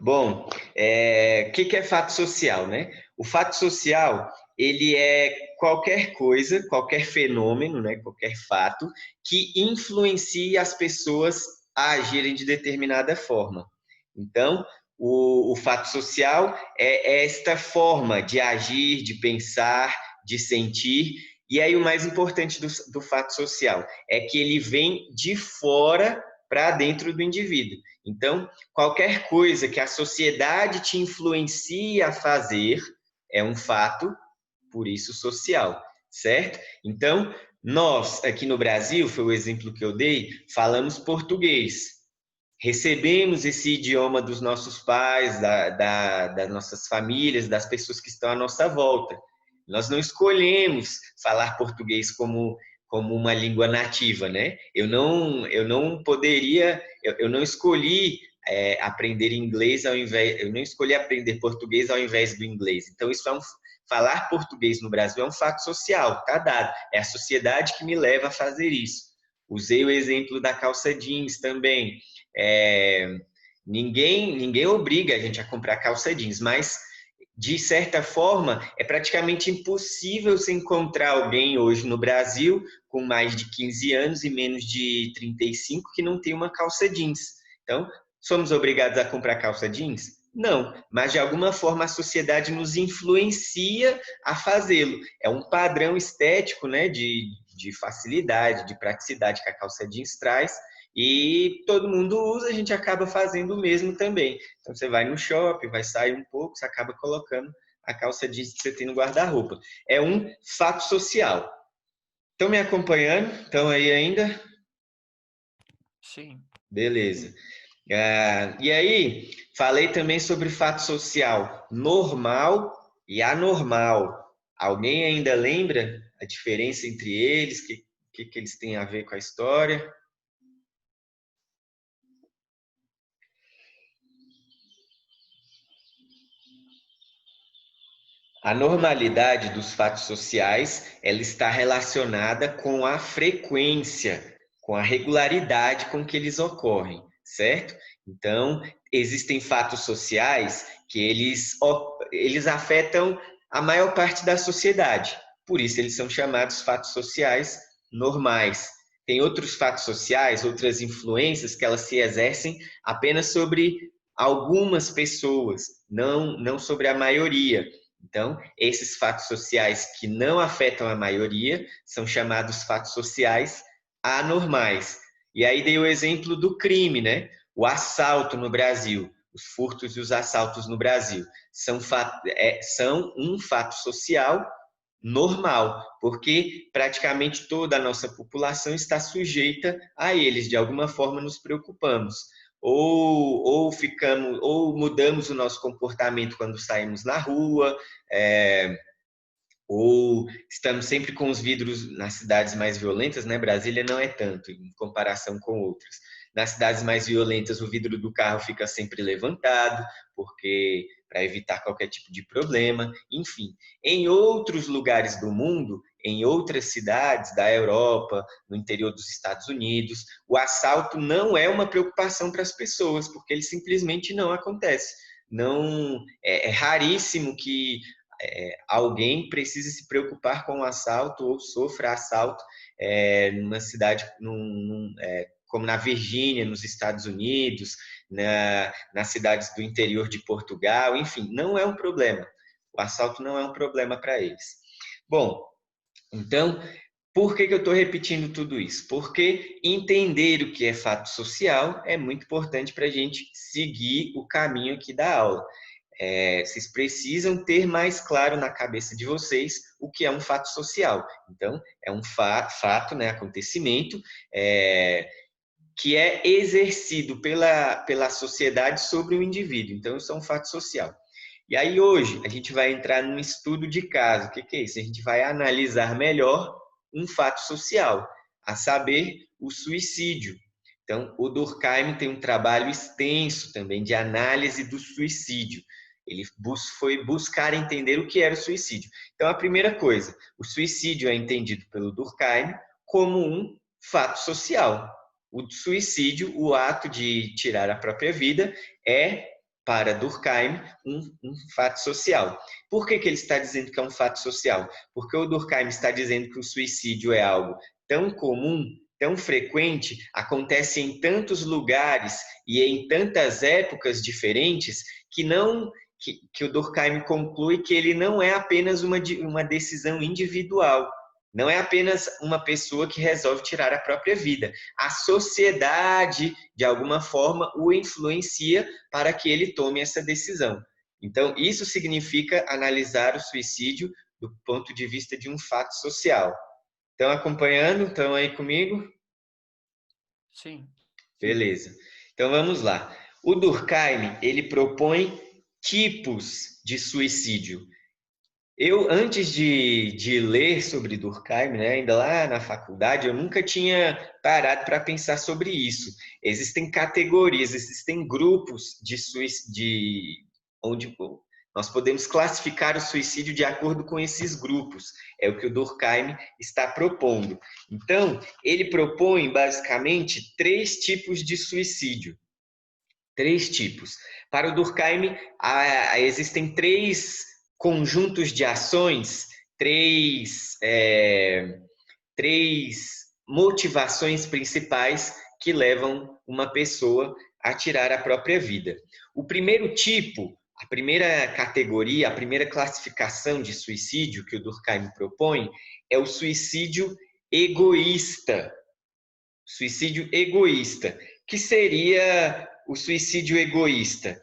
Bom, o que é fato social, né? O fato social, ele é qualquer coisa, qualquer fenômeno, né? Qualquer fato que influencie as pessoas a agirem de determinada forma. Então, o fato social é esta forma de agir, de pensar, de sentir. E aí o mais importante do fato social é que ele vem de fora para dentro do indivíduo. Então, qualquer coisa que a sociedade te influencie a fazer é um fato, por isso social, certo? Então, nós aqui no Brasil, foi o exemplo que eu dei, falamos português. Recebemos esse idioma dos nossos pais, das nossas famílias, das pessoas que estão à nossa volta. Nós não escolhemos falar português como uma língua nativa, né? Eu não poderia, eu não escolhi aprender inglês ao invés, eu não escolhi aprender português ao invés do inglês. Então, falar português no Brasil é um fato social, tá dado. É a sociedade que me leva a fazer isso. Usei o exemplo da calça jeans também. É, ninguém obriga a gente a comprar calça jeans, mas de certa forma é praticamente impossível se encontrar alguém hoje no Brasil com mais de 15 anos e menos de 35 que não tem uma calça jeans. Então, somos obrigados a comprar calça jeans? Não, mas de alguma forma a sociedade nos influencia a fazê-lo. É um padrão estético, né, de facilidade, de praticidade que a calça jeans traz, e todo mundo usa, a gente acaba fazendo o mesmo também. Então você vai no shopping, vai sair um pouco, você acaba colocando a calça jeans que você tem no guarda-roupa. É um fato social. Estão me acompanhando? Estão aí ainda? Sim. Beleza. E aí, falei também sobre fato social normal e anormal. Alguém ainda lembra a diferença entre eles? Que eles têm a ver com a história? A normalidade dos fatos sociais, ela está relacionada com a frequência, com a regularidade com que eles ocorrem, certo? Então, existem fatos sociais que eles afetam a maior parte da sociedade. Por isso, eles são chamados fatos sociais normais. Tem outros fatos sociais, outras influências que elas se exercem apenas sobre algumas pessoas, não sobre a maioria. Então, esses fatos sociais que não afetam a maioria são chamados fatos sociais anormais. E aí dei o exemplo do crime, né? O assalto no Brasil, os furtos e os assaltos no Brasil são um fato social normal, porque praticamente toda a nossa população está sujeita a eles, de alguma forma nos preocupamos. Ou mudamos o nosso comportamento quando saímos na rua, é, ou estamos sempre com os vidros nas cidades mais violentas, né? Brasília não é tanto em comparação com outras. Nas cidades mais violentas, o vidro do carro fica sempre levantado, porque para evitar qualquer tipo de problema. Enfim, em outros lugares do mundo, em outras cidades da Europa, no interior dos Estados Unidos, o assalto não é uma preocupação para as pessoas, porque ele simplesmente não acontece. Não é raríssimo que alguém precise se preocupar com o assalto ou sofra assalto numa cidade como na Virgínia, nos Estados Unidos, nas cidades do interior de Portugal, enfim, não é um problema. O assalto não é um problema para eles. Bom, então, por que eu estou repetindo tudo isso? Porque entender o que é fato social é muito importante para a gente seguir o caminho aqui da aula. Vocês precisam ter mais claro na cabeça de vocês o que é um fato social. Então, é um fato, né, acontecimento, que é exercido pela sociedade sobre o indivíduo. Então, isso é um fato social. E aí, hoje, a gente vai entrar num estudo de caso. O que é isso? A gente vai analisar melhor um fato social, a saber, o suicídio. Então, o Durkheim tem um trabalho extenso também de análise do suicídio. Ele foi buscar entender o que era o suicídio. Então, a primeira coisa, o suicídio é entendido pelo Durkheim como um fato social. O suicídio, o ato de tirar a própria vida, é para Durkheim, um fato social. Por que ele está dizendo que é um fato social? Porque o Durkheim está dizendo que o suicídio é algo tão comum, tão frequente, acontece em tantos lugares e em tantas épocas diferentes, que não que o Durkheim conclui que ele não é apenas uma decisão individual, não é apenas uma pessoa que resolve tirar a própria vida. A sociedade, de alguma forma, o influencia para que ele tome essa decisão. Então, isso significa analisar o suicídio do ponto de vista de um fato social. Estão acompanhando? Estão aí comigo? Sim. Beleza. Então vamos lá. O Durkheim, ele propõe tipos de suicídio. Eu, antes de ler sobre Durkheim, né, ainda lá na faculdade, eu nunca tinha parado para pensar sobre isso. Existem categorias, existem grupos de suicídio, onde nós podemos classificar o suicídio de acordo com esses grupos. É o que o Durkheim está propondo. Então, ele propõe basicamente três tipos de suicídio. Três tipos. Para o Durkheim, existem três conjuntos de ações, três motivações principais que levam uma pessoa a tirar a própria vida. O primeiro tipo, a primeira categoria, a primeira classificação de suicídio que o Durkheim propõe é o suicídio egoísta. Suicídio egoísta, que seria o suicídio egoísta.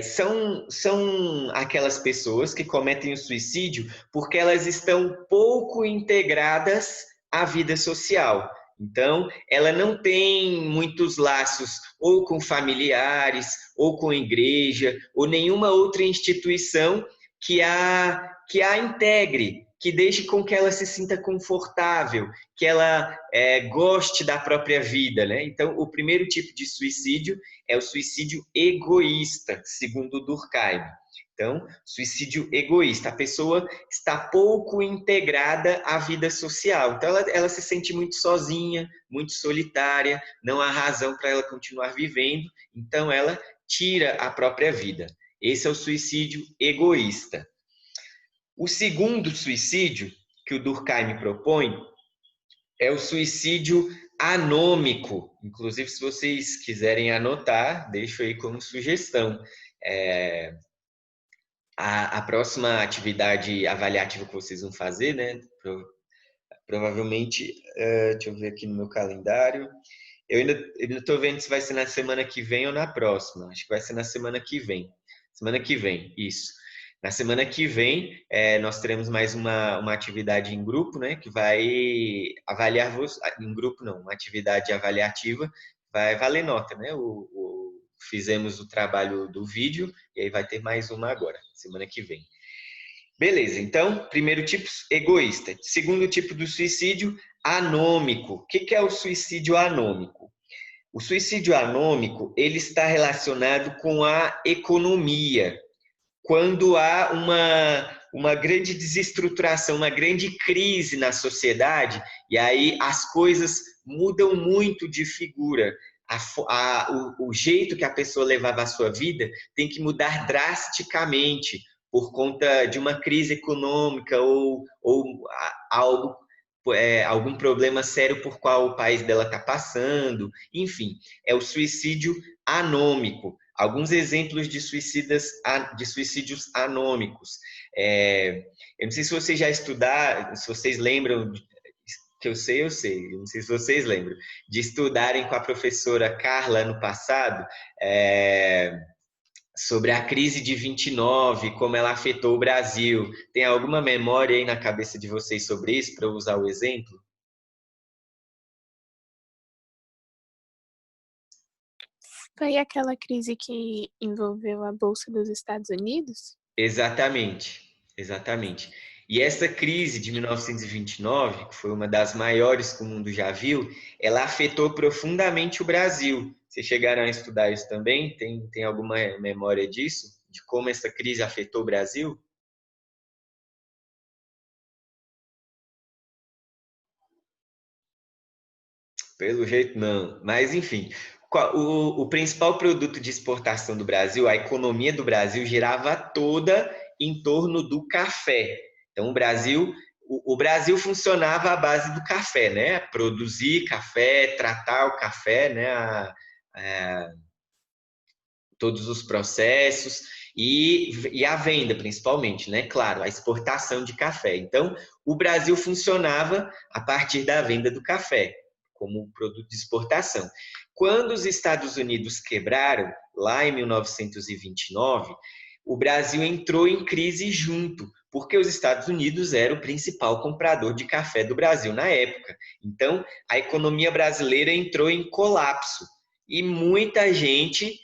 São aquelas pessoas que cometem o suicídio porque elas estão pouco integradas à vida social. Então, ela não tem muitos laços ou com familiares, ou com igreja, ou nenhuma outra instituição que a integre, que deixe com que ela se sinta confortável, que ela goste da própria vida, né? Então, o primeiro tipo de suicídio é o suicídio egoísta, segundo Durkheim. Então, suicídio egoísta. A pessoa está pouco integrada à vida social. Então, ela se sente muito sozinha, muito solitária, não há razão para ela continuar vivendo, então ela tira a própria vida. Esse é o suicídio egoísta. O segundo suicídio que o Durkheim propõe é o suicídio anômico. Inclusive, se vocês quiserem anotar, deixo aí como sugestão. A próxima atividade avaliativa que vocês vão fazer, né? Provavelmente, deixa eu ver aqui no meu calendário. Eu ainda estou vendo se vai ser na semana que vem ou na próxima. Acho que vai ser na semana que vem. Semana que vem, isso. Na semana que vem, nós teremos mais uma atividade em grupo, né? Que vai avaliar em grupo não, uma atividade avaliativa, vai valer nota, né? Fizemos o trabalho do vídeo e aí vai ter mais uma agora, semana que vem. Beleza, então, primeiro tipo, egoísta. Segundo tipo do suicídio, anômico. O que é o suicídio anômico? O suicídio anômico, ele está relacionado com a economia. Quando há uma grande desestruturação, uma grande crise na sociedade, e aí as coisas mudam muito de figura. O jeito que a pessoa levava a sua vida tem que mudar drasticamente por conta de uma crise econômica ou algo, algum problema sério por qual o país dela está passando. Enfim, é o suicídio anômico. Alguns exemplos de suicídios anômicos. Eu não sei se vocês já estudaram, se vocês lembram, que eu sei, eu não sei se vocês lembram, de estudarem com a professora Carla ano passado, sobre a crise de 29, como ela afetou o Brasil. Tem alguma memória aí na cabeça de vocês sobre isso, para eu usar o exemplo? Foi aquela crise que envolveu a Bolsa dos Estados Unidos? Exatamente, exatamente. E essa crise de 1929, que foi uma das maiores que o mundo já viu, ela afetou profundamente o Brasil. Vocês chegaram a estudar isso também? Tem alguma memória disso? De como essa crise afetou o Brasil? Pelo jeito, não. Mas, enfim, O principal produto de exportação do Brasil, a economia do Brasil girava toda em torno do café. Então, o Brasil funcionava à base do café, né? Produzir café, tratar o café, né? Todos os processos e a venda, principalmente, né? Claro, a exportação de café. Então, o Brasil funcionava a partir da venda do café, como produto de exportação. Quando os Estados Unidos quebraram, lá em 1929, o Brasil entrou em crise junto, porque os Estados Unidos era o principal comprador de café do Brasil na época. Então, a economia brasileira entrou em colapso e muita gente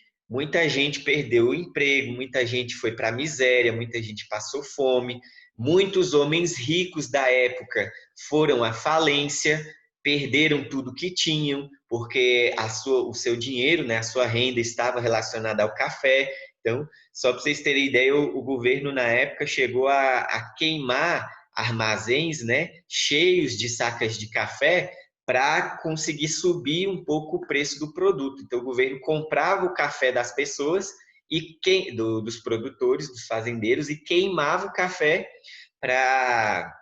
perdeu o emprego, muita gente foi para a miséria, muita gente passou fome, muitos homens ricos da época foram à falência, perderam tudo que tinham, porque o seu dinheiro, né, a sua renda estava relacionada ao café. Então, só para vocês terem ideia, o governo na época chegou a queimar armazéns, né, cheios de sacas de café para conseguir subir um pouco o preço do produto. Então, o governo comprava o café das pessoas dos produtores, dos fazendeiros, e queimava o café para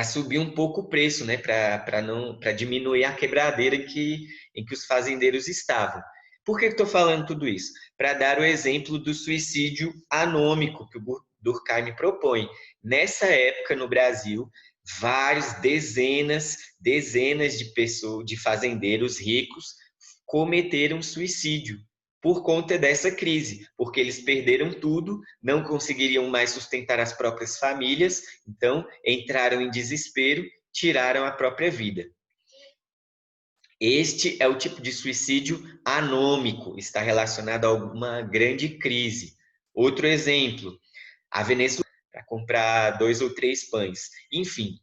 subir um pouco o preço, né? Para diminuir a quebradeira em que os fazendeiros estavam. Por que estou falando tudo isso? Para dar o exemplo do suicídio anômico que o Durkheim propõe. Nessa época, no Brasil, dezenas de pessoas, de fazendeiros ricos, cometeram suicídio por conta dessa crise, porque eles perderam tudo, não conseguiriam mais sustentar as próprias famílias, então entraram em desespero, tiraram a própria vida. Este é o tipo de suicídio anômico, está relacionado a alguma grande crise. Outro exemplo, a Venezuela, para comprar 2 ou 3 pães. Enfim,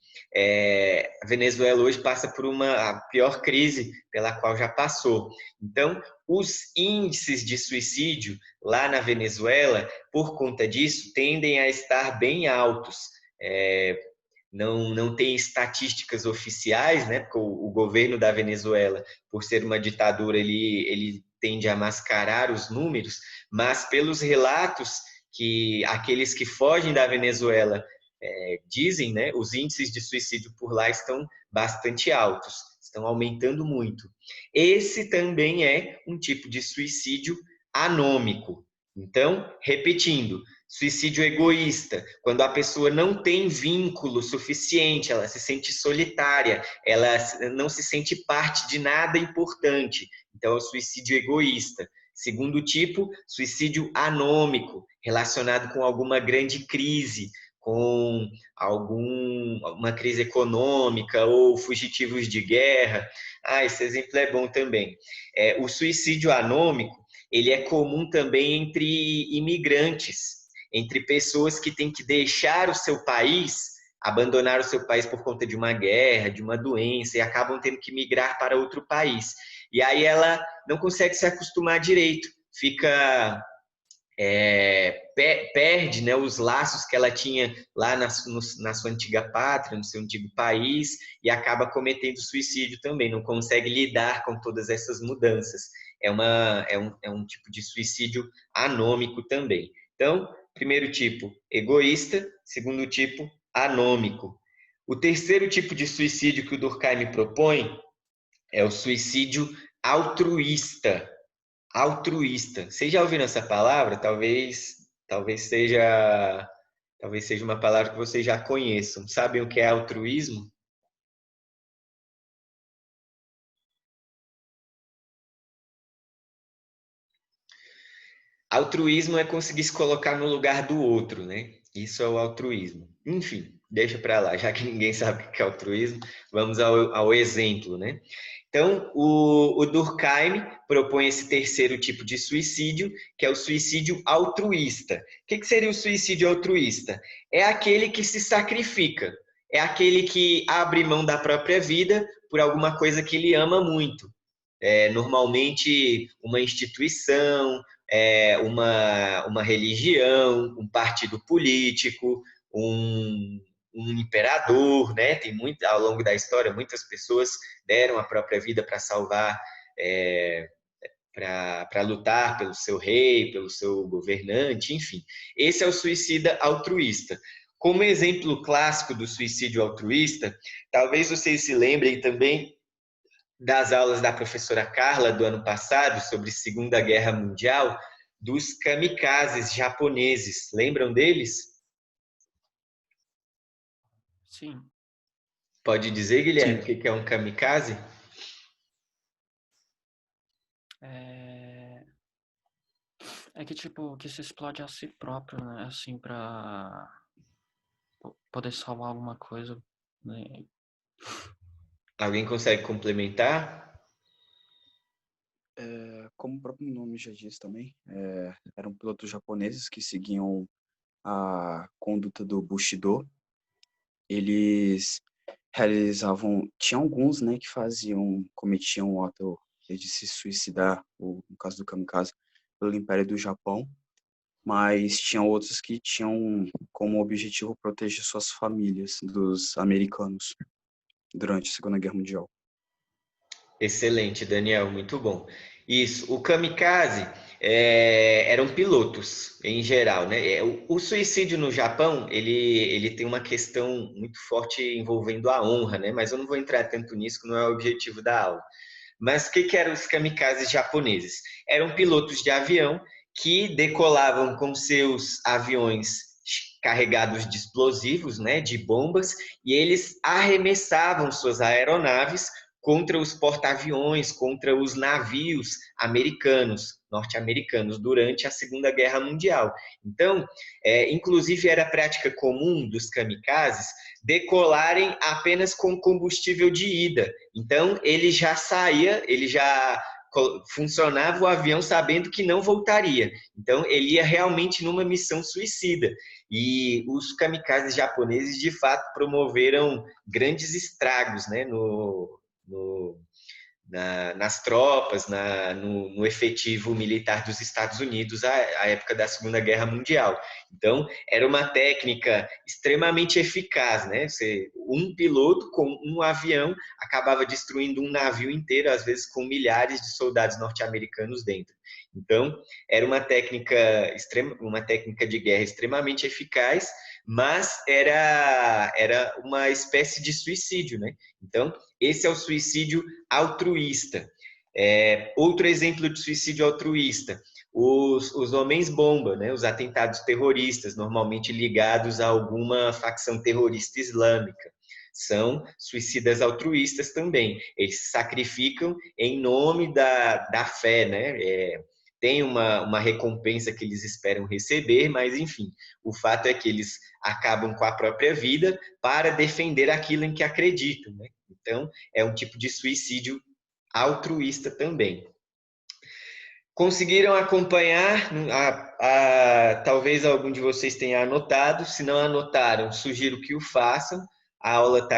a Venezuela hoje passa por a pior crise pela qual já passou. Então, os índices de suicídio lá na Venezuela, por conta disso, tendem a estar bem altos. Não tem estatísticas oficiais, né? Porque o governo da Venezuela, por ser uma ditadura, ele tende a mascarar os números, mas pelos relatos que aqueles que fogem da Venezuela dizem, né? Os índices de suicídio por lá estão bastante altos, estão aumentando muito. Esse também é um tipo de suicídio anômico. Então, repetindo, suicídio egoísta, quando a pessoa não tem vínculo suficiente, ela se sente solitária, ela não se sente parte de nada importante. Então, é o suicídio egoísta. Segundo tipo, suicídio anômico, relacionado com alguma grande crise, com uma crise econômica ou fugitivos de guerra. Esse exemplo é bom também. O suicídio anômico, ele é comum também entre imigrantes, entre pessoas que têm que deixar o seu país, abandonar o seu país por conta de uma guerra, de uma doença, e acabam tendo que migrar para outro país. E aí ela não consegue se acostumar direito, perde, né, os laços que ela tinha lá na sua antiga pátria, no seu antigo país, e acaba cometendo suicídio também, não consegue lidar com todas essas mudanças. É um tipo de suicídio anômico também. Então, primeiro tipo, egoísta. Segundo tipo, anômico. O terceiro tipo de suicídio que o Durkheim propõe é o suicídio altruísta. Altruísta. Vocês já ouviram essa palavra? Talvez seja uma palavra que vocês já conheçam. Sabem o que é altruísmo? Altruísmo é conseguir se colocar no lugar do outro, né? Isso é o altruísmo. Enfim, deixa para lá, já que ninguém sabe o que é altruísmo, vamos ao exemplo, né? Então, o Durkheim propõe esse terceiro tipo de suicídio, que é o suicídio altruísta. O que seria o suicídio altruísta? É aquele que se sacrifica, é aquele que abre mão da própria vida por alguma coisa que ele ama muito. Normalmente, uma instituição, uma religião, um partido político, um imperador, né? Ao longo da história, muitas pessoas deram a própria vida para salvar para lutar pelo seu rei, pelo seu governante, enfim. Esse é o suicida altruísta. Como exemplo clássico do suicídio altruísta, talvez vocês se lembrem também das aulas da professora Carla do ano passado sobre Segunda Guerra Mundial, dos kamikazes japoneses. Lembram deles? Sim. Pode dizer, Guilherme, Sim. o que é um kamikaze? É que, tipo, que se explode a si próprio, né? Assim, pra poder salvar alguma coisa, né? Alguém consegue complementar? Como o próprio nome já diz também, eram pilotos japoneses que seguiam a conduta do Bushido. Eles realizavam, tinha alguns, né, que cometiam o ato de se suicidar, no caso do kamikaze, pelo Império do Japão, mas tinha outros que tinham como objetivo proteger suas famílias dos americanos durante a Segunda Guerra Mundial. Excelente, Daniel, muito bom. Isso, o kamikaze eram pilotos em geral, né? O suicídio no Japão, ele tem uma questão muito forte envolvendo a honra, né? Mas eu não vou entrar tanto nisso, que não é o objetivo da aula. Mas o que eram os kamikazes japoneses? Eram pilotos de avião que decolavam com seus aviões carregados de explosivos, né, de bombas, e eles arremessavam suas aeronaves contra os porta-aviões, contra os navios americanos, norte-americanos, durante a Segunda Guerra Mundial. Então, inclusive era prática comum dos kamikazes decolarem apenas com combustível de ida. Então, ele já saía, ele já funcionava o avião sabendo que não voltaria. Então, ele ia realmente numa missão suicida. E os kamikazes japoneses, de fato, promoveram grandes estragos, né, nas tropas, no efetivo militar dos Estados Unidos à época da Segunda Guerra Mundial. Então, era uma técnica extremamente eficaz, né? Um piloto com um avião acabava destruindo um navio inteiro, às vezes com milhares de soldados norte-americanos dentro. Então, era uma técnica de guerra extremamente eficaz, mas era uma espécie de suicídio, né? Então, esse é o suicídio altruísta. Outro exemplo de suicídio altruísta, os homens-bomba, né? Os atentados terroristas, normalmente ligados a alguma facção terrorista islâmica. São suicidas altruístas também. Eles se sacrificam em nome da fé, né? Tem uma recompensa que eles esperam receber, mas enfim, o fato é que eles acabam com a própria vida para defender aquilo em que acreditam, né? Então, é um tipo de suicídio altruísta também. Conseguiram acompanhar? Talvez algum de vocês tenha anotado. Se não anotaram, sugiro que o façam. A aula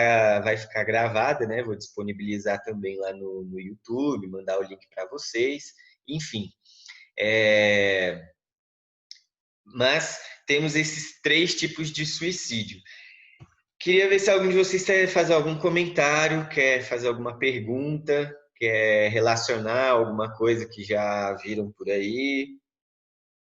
vai ficar gravada, né? Vou disponibilizar também lá no YouTube, mandar o link para vocês. Enfim. Mas temos esses 3 tipos de suicídio. Queria ver se algum de vocês quer fazer algum comentário, quer fazer alguma pergunta, quer relacionar alguma coisa que já viram por aí.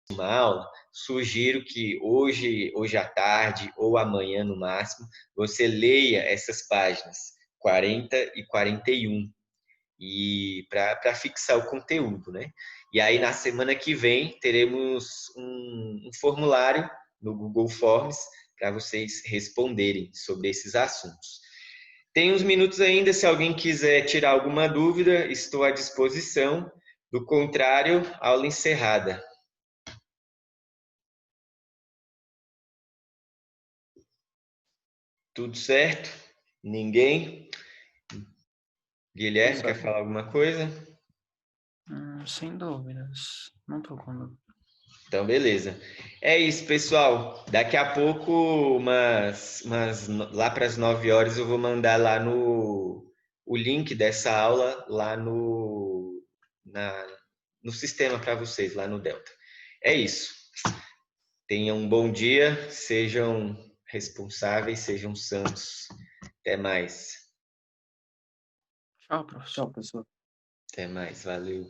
Uma aula, sugiro que hoje à tarde ou amanhã no máximo, você leia essas páginas 40 e 41 para fixar o conteúdo, né? E aí na semana que vem teremos um formulário no Google Forms para vocês responderem sobre esses assuntos. Tem uns minutos ainda, se alguém quiser tirar alguma dúvida, estou à disposição. Do contrário, aula encerrada. Tudo certo? Ninguém? Guilherme, quer falar alguma coisa? Sem dúvidas. Não tô com dúvida. Então, beleza. É isso, pessoal. Daqui a pouco, lá para as 9 horas, eu vou mandar lá o link dessa aula lá no sistema para vocês, lá no Delta. É isso. Tenham um bom dia, sejam responsáveis, sejam santos. Até mais. Tchau, professor. Tchau, pessoal. Até mais. Valeu.